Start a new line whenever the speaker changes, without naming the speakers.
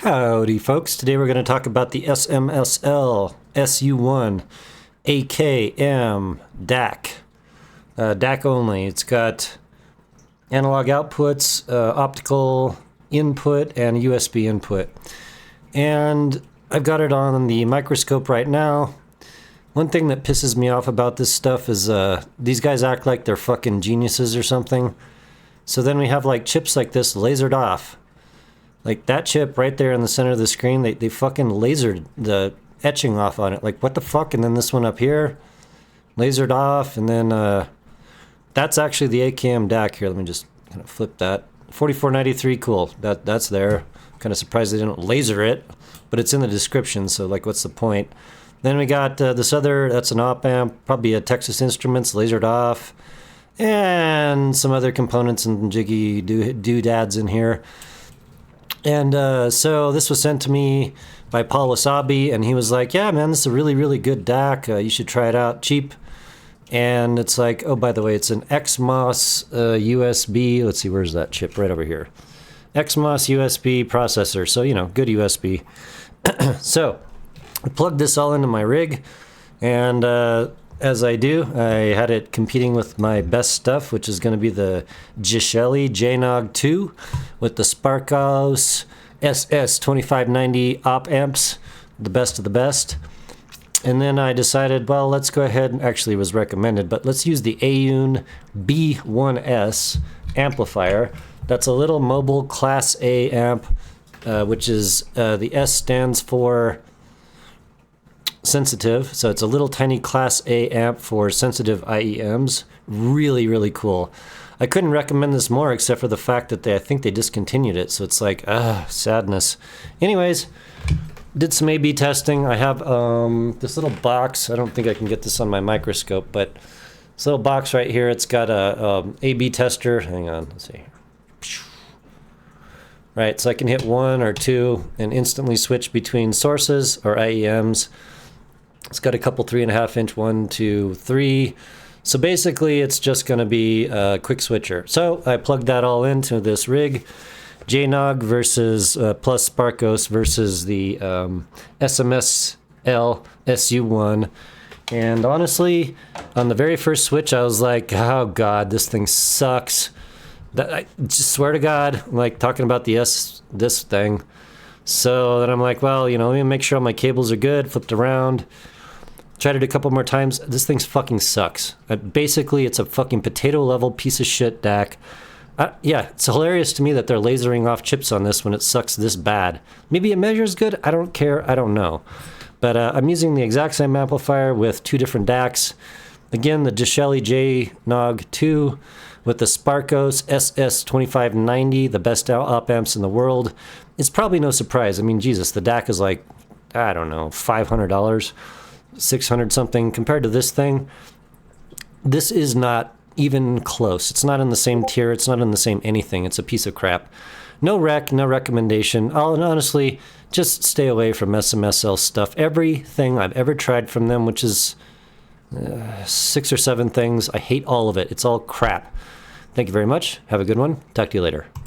Howdy folks, today we're going to talk about the SMSL SU-1 AKM DAC. DAC only. It's got analog outputs, optical input, and USB input. And I've got it on the microscope right now. One thing that pisses me off about this stuff is these guys act like they're fucking geniuses or something. So then we have like chips like this lasered off. Like that chip right there in the center of the screen, they fucking lasered the etching off on it. Like, what the fuck? And then this one up here, lasered off. And then that's actually the AKM DAC here. Let me just kind of flip that. 4493, cool. That's there. Kind of surprised they didn't laser it, but it's in the description, so like, what's the point? Then we got this other, that's an op amp, probably a Texas Instruments, lasered off. And some other components and jiggy doodads in here. And so this was sent to me by Paul Wasabi, and he was like, yeah, man, this is a really, really good DAC. You should try it out, cheap. And it's like, oh, by the way, it's an XMOS USB. Let's see, where's that chip? Right over here. XMOS USB processor. So, you know, good USB. So I plugged this all into my rig, and as I do, I had it competing with my best stuff, which is going to be the GTFO JNOG 2 with the Sparkos SS2590 op amps, the best of the best. And then I decided, well, let's go ahead, and actually it was recommended, but let's use the Aune B1S amplifier. That's a little mobile Class A amp, which is the S stands for sensitive, so it's a little tiny Class A amp for sensitive IEMs. Really, really cool. I couldn't recommend this more except for the fact that I think they discontinued it, so it's like, sadness. Anyways, did some A/B testing. I have this little box. I don't think I can get this on my microscope, but this little box right here, it's got a A/B tester. Hang on, let's see. Right, so I can hit 1 or 2 and instantly switch between sources or IEMs. It's got a couple 3.5 inch 1, 2, 3. So basically it's just going to be a quick switcher. So I plugged that all into this rig. JNOG versus plus Sparkos versus the SMSL SU-1. And honestly, on the very first switch, I was like, oh God, this thing sucks. I just swear to God, I'm like talking about this thing. So then I'm like, well, you know, let me make sure all my cables are good. Flipped around. Tried it a couple more times. This thing fucking sucks. Basically, it's a fucking potato level piece of shit DAC. Yeah, it's hilarious to me that they're lasering off chips on this when it sucks this bad. Maybe it measures good. I don't care. I don't know. But I'm using the exact same amplifier with 2 different DACs. Again, the GTFO JNOG 2 with the Sparkos SS2590, the best op amps in the world. It's probably no surprise. I mean, Jesus, the DAC is like, I don't know, $500. 600 something compared to this thing. This is not even close. It's not in the same tier. It's not in the same anything. It's a piece of crap. No recommendation. Honestly, just stay away from SMSL stuff. Everything I've ever tried from them, which is 6 or 7 things, I hate all of it. It's all crap. Thank you very much. Have a good one. Talk to you later.